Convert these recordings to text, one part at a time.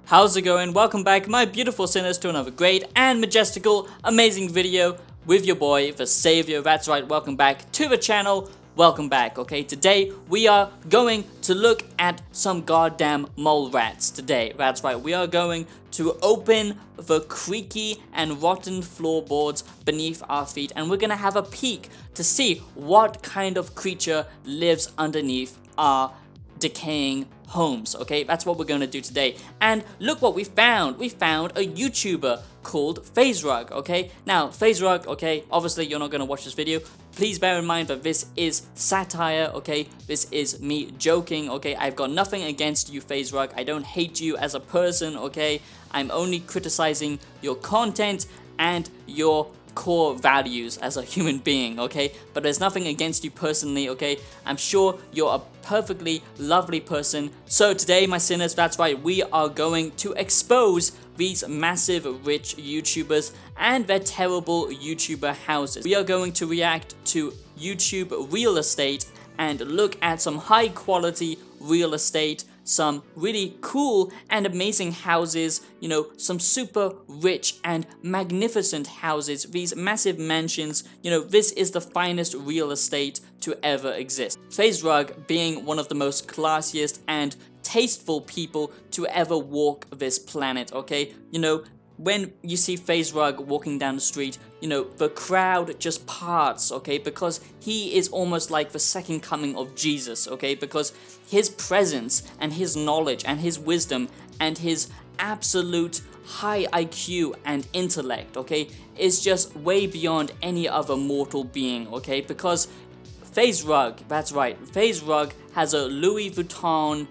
How's it going? Welcome back, my beautiful sinners, to another great and majestical, amazing video with your boy, the Savior. That's right, welcome back to the channel. Welcome back, okay? Today, we are going to look at some goddamn mole rats today. That's right, we are going to open the creaky and rotten floorboards beneath our feet, and we're gonna have a peek to see what kind of creature lives underneath our decaying homes. Okay, that's what we're going to do today. And look what we found. We found a YouTuber called Faze Rug. Okay, now Faze Rug, okay, obviously you're not going to watch this video. Please bear in mind that this is satire. Okay, this is me joking. Okay, I've got nothing against you, Faze Rug. I don't hate you as a person. Okay, I'm only criticizing your content and your core values as a human being, okay? But there's nothing against you personally, okay? I'm sure you're a perfectly lovely person. So today, my sinners, that's right, we are going to expose these massive rich YouTubers and their terrible YouTuber houses. We are going to react to YouTube real estate and look at some high quality real estate, some really cool and amazing houses, you know, some super rich and magnificent houses, these massive mansions. You know, this is the finest real estate to ever exist. Faze Rug being one of the most classiest and tasteful people to ever walk this planet, okay? You know, when you see Faze Rug walking down the street, you know, the crowd just parts, okay, because he is almost like the second coming of Jesus, okay, because his presence and his knowledge and his wisdom and his absolute high IQ and intellect, okay, is just way beyond any other mortal being, okay, because Faze Rug, that's right, Faze Rug has a Louis Vuitton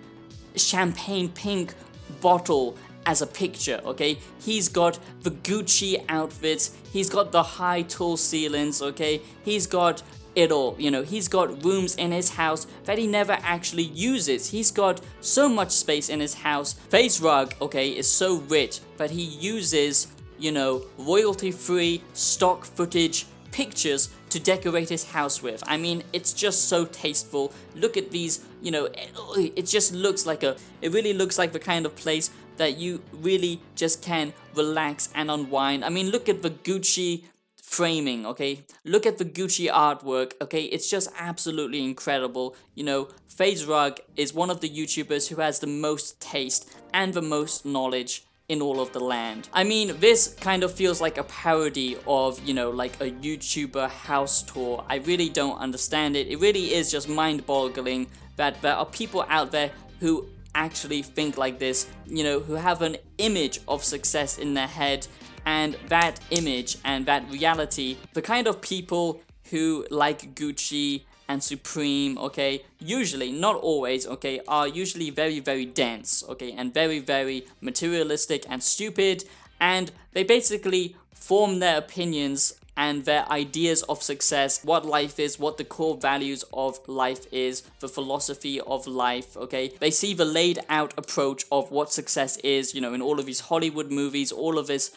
champagne pink bottle as a picture, okay? He's got the Gucci outfits, he's got the high tall ceilings, okay? He's got it all, you know, he's got rooms in his house that he never actually uses. He's got so much space in his house. Faze Rug, okay, is so rich that he uses, you know, royalty-free stock footage pictures to decorate his house with. I mean, it's just so tasteful. Look at these, you know, it just looks like it really looks like the kind of place that you really just can relax and unwind. I mean, look at the Gucci framing, okay? Look at the Gucci artwork, okay? It's just absolutely incredible. You know, Faze Rug is one of the YouTubers who has the most taste and the most knowledge in all of the land. I mean, this kind of feels like a parody of, you know, like a YouTuber house tour. I really don't understand it. It really is just mind-boggling that there are people out there who actually think like this, you know, who have an image of success in their head, and that image and that reality, the kind of people who like Gucci and Supreme, okay, usually, not always, okay, are usually very, very dense, okay, and very, very materialistic and stupid, and they basically form their opinions and their ideas of success, what life is, what the core values of life is, the philosophy of life, okay? They see the laid out approach of what success is, you know, in all of these Hollywood movies, all of this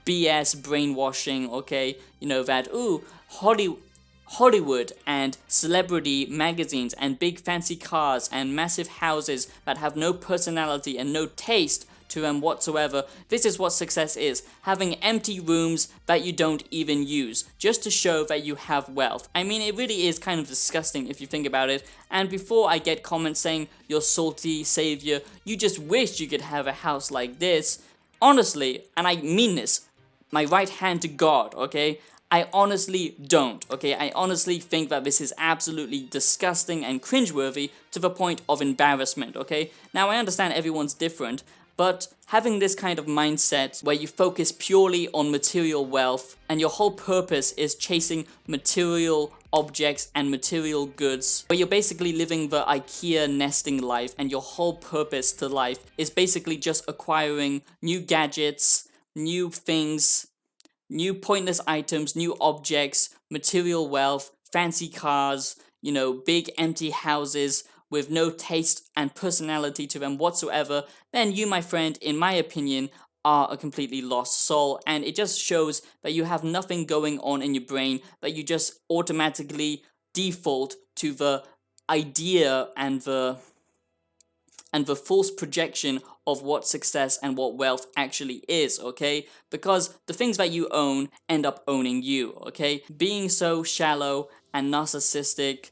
BS brainwashing, okay? You know, that, ooh, Hollywood and celebrity magazines and big fancy cars and massive houses that have no personality and no taste to them whatsoever. This is what success is. Having empty rooms that you don't even use, just to show that you have wealth. I mean, it really is kind of disgusting if you think about it. And before I get comments saying, you're salty, Savior, you just wish you could have a house like this. Honestly, and I mean this, my right hand to God, okay? I honestly don't, okay? I honestly think that this is absolutely disgusting and cringeworthy to the point of embarrassment, okay? Now, I understand everyone's different, but having this kind of mindset where you focus purely on material wealth and your whole purpose is chasing material objects and material goods, where you're basically living the IKEA nesting life and your whole purpose to life is basically just acquiring new gadgets, new things, new pointless items, new objects, material wealth, fancy cars, you know, big empty houses with no taste and personality to them whatsoever, then you, my friend, in my opinion, are a completely lost soul, and it just shows that you have nothing going on in your brain, that you just automatically default to the idea and the false projection of what success and what wealth actually is, okay? Because the things that you own end up owning you, okay? Being so shallow and narcissistic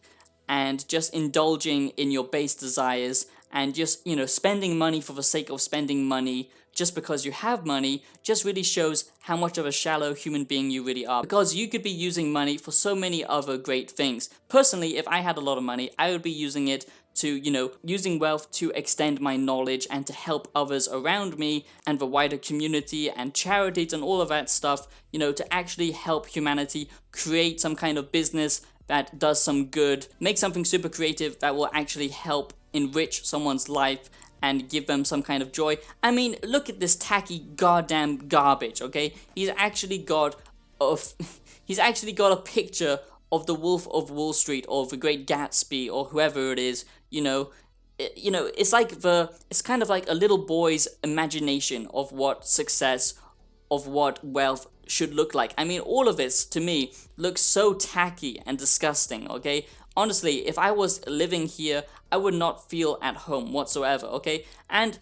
and just indulging in your base desires and just, spending money for the sake of spending money just because you have money just really shows how much of a shallow human being you really are. Because you could be using money for so many other great things. Personally, if I had a lot of money, I would be using it to, using wealth to extend my knowledge and to help others around me and the wider community and charities and all of that stuff, to actually help humanity create some kind of business that does some good, make something super creative that will actually help enrich someone's life and give them some kind of joy. I mean, look at this tacky goddamn garbage, okay? He's actually got a picture of the Wolf of Wall Street or the Great Gatsby or whoever it is, it's kind of like a little boy's imagination of what success, of what wealth should look like. I mean, all of this to me looks so tacky and disgusting, okay? Honestly, if I was living here, I would not feel at home whatsoever, okay? And,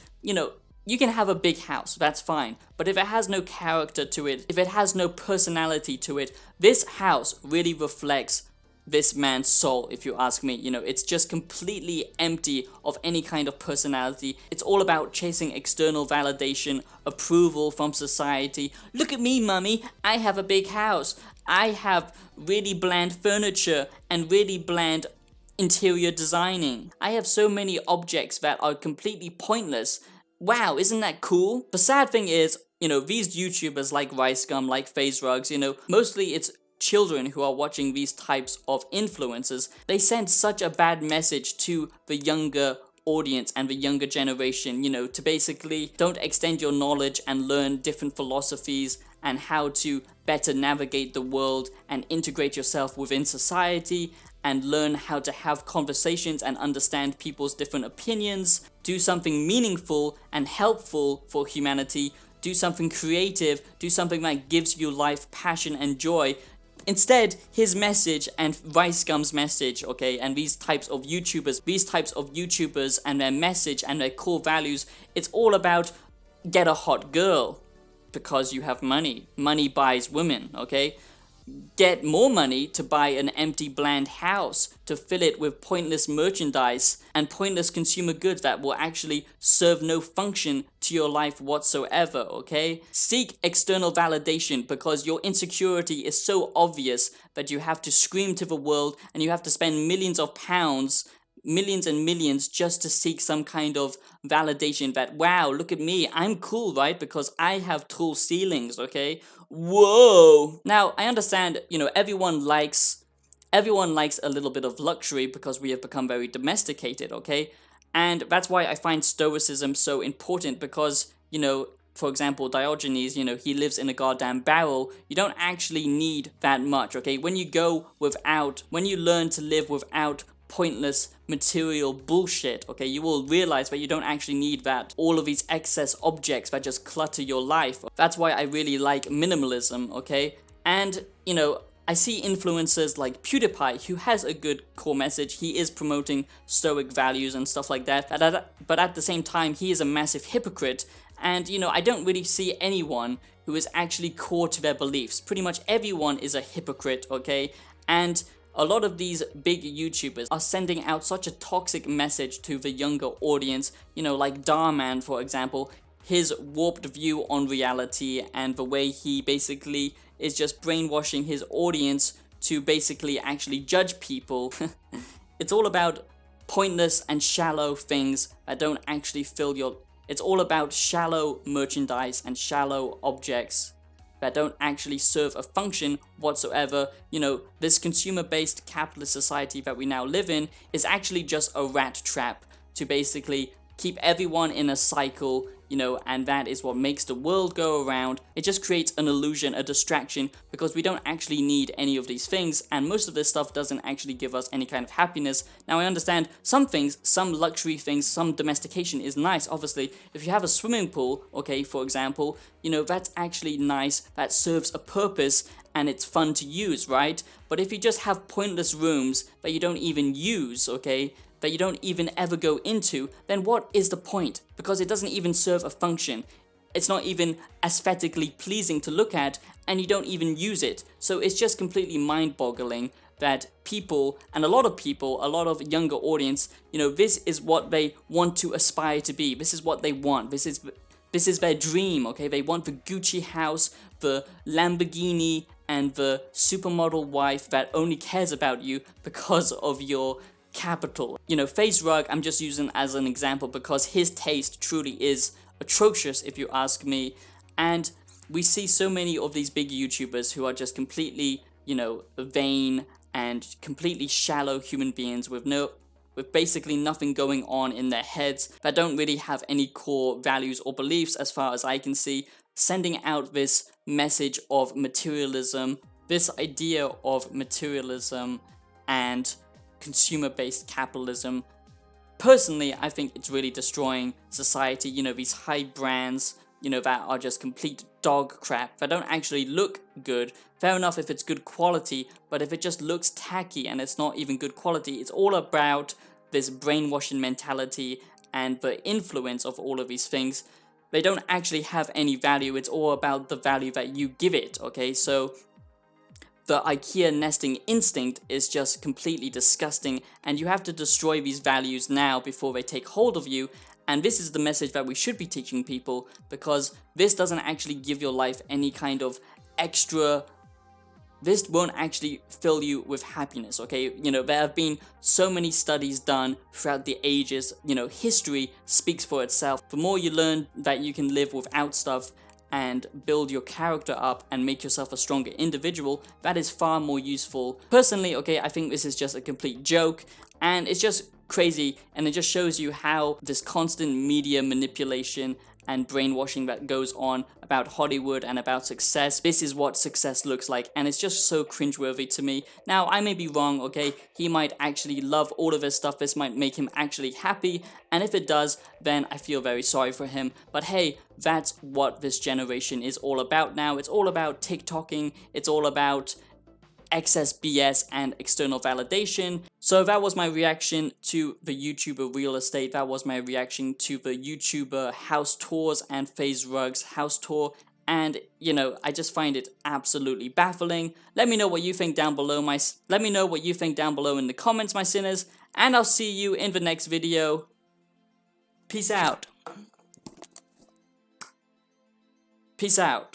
you can have a big house, that's fine, but if it has no character to it, if it has no personality to it, this house really reflects this man's soul, if you ask me. It's just completely empty of any kind of personality. It's all about chasing external validation, approval from society. Look at me, mummy, I have a big house. I have really bland furniture and really bland interior designing. I have so many objects that are completely pointless. Wow, isn't that cool? The sad thing is, these YouTubers like Ricegum, like Faze Rugs, mostly it's children who are watching these types of influencers. They send such a bad message to the younger audience and the younger generation, to basically don't extend your knowledge and learn different philosophies and how to better navigate the world and integrate yourself within society and learn how to have conversations and understand people's different opinions, do something meaningful and helpful for humanity, do something creative, do something that gives you life, passion and joy. Instead, his message and Ricegum's message, okay, and these types of YouTubers and their message and their core values, it's all about get a hot girl because you have money. Money buys women, okay? Get more money to buy an empty bland house, to fill it with pointless merchandise and pointless consumer goods that will actually serve no function to your life whatsoever, okay? Seek external validation because your insecurity is so obvious that you have to scream to the world and you have to spend millions of pounds, millions and millions just to seek some kind of validation that, wow, look at me, I'm cool, right? Because I have tall ceilings, okay? Whoa! Now, I understand, everyone likes a little bit of luxury because we have become very domesticated, okay? And that's why I find stoicism so important because, for example, Diogenes, he lives in a goddamn barrel. You don't actually need that much, okay? When you learn to live without pointless material bullshit, okay, you will realize that you don't actually need all of these excess objects that just clutter your life. That's why I really like minimalism, okay? And, I see influencers like PewDiePie who has a good core message. He is promoting stoic values and stuff like that, but at the same time, he is a massive hypocrite. And, I don't really see anyone who is actually core to their beliefs. Pretty much everyone is a hypocrite, okay? And a lot of these big YouTubers are sending out such a toxic message to the younger audience, like Darman, for example, his warped view on reality and the way he basically is just brainwashing his audience to basically actually judge people. It's all about pointless and shallow things that don't actually it's all about shallow merchandise and shallow objects that don't actually serve a function whatsoever. This consumer-based capitalist society that we now live in is actually just a rat trap to basically keep everyone in a cycle, and that is what makes the world go around. It just creates an illusion, a distraction, because we don't actually need any of these things, and most of this stuff doesn't actually give us any kind of happiness. Now, I understand some things, some luxury things, some domestication is nice, obviously. If you have a swimming pool, okay, for example, that's actually nice, that serves a purpose, and it's fun to use, right? But if you just have pointless rooms that you don't even use, okay, that you don't even ever go into, then what is the point? Because it doesn't even serve a function. It's not even aesthetically pleasing to look at, and you don't even use it. So it's just completely mind-boggling that people, and a lot of younger audience, you know, this is what they want to aspire to be. This is what they want. This is their dream, okay? They want the Gucci house, the Lamborghini, and the supermodel wife that only cares about you because of your capital. You know, Faze Rug, I'm just using as an example because his taste truly is atrocious, if you ask me. And we see so many of these big YouTubers who are just completely, you know, vain and completely shallow human beings with basically nothing going on in their heads, that don't really have any core values or beliefs as far as I can see, sending out this message of materialism, this idea of materialism and consumer-based capitalism. Personally, I think it's really destroying society. You know, these high brands, you know, that are just complete dog crap, that don't actually look good. Fair enough if it's good quality, but if it just looks tacky and it's not even good quality, it's all about this brainwashing mentality and the influence of all of these things. They don't actually have any value. It's all about the value that you give it, okay? So the IKEA nesting instinct is just completely disgusting, and you have to destroy these values now before they take hold of you. And this is the message that we should be teaching people, because this doesn't actually give your life any kind of extra. This won't actually fill you with happiness, okay? You know, there have been so many studies done throughout the ages. You know, history speaks for itself. The more you learn that you can live without stuff and build your character up and make yourself a stronger individual, that is far more useful. Personally, okay, I think this is just a complete joke, and it's just crazy, and it just shows you how this constant media manipulation and brainwashing that goes on about Hollywood and about success. This is what success looks like, and it's just so cringeworthy to me. Now, I may be wrong, okay? He might actually love all of his stuff. This might make him actually happy, and if it does, then I feel very sorry for him. But hey, that's what this generation is all about now. It's all about TikToking. It's all about excess BS and external validation. So that was my reaction to the YouTuber real estate. That was my reaction to the YouTuber house tours and Faze Rug's house tour. And, you know, I just find it absolutely baffling. Let me know what you think down below, let me know what you think down below in the comments, my sinners. And I'll see you in the next video. Peace out. Peace out.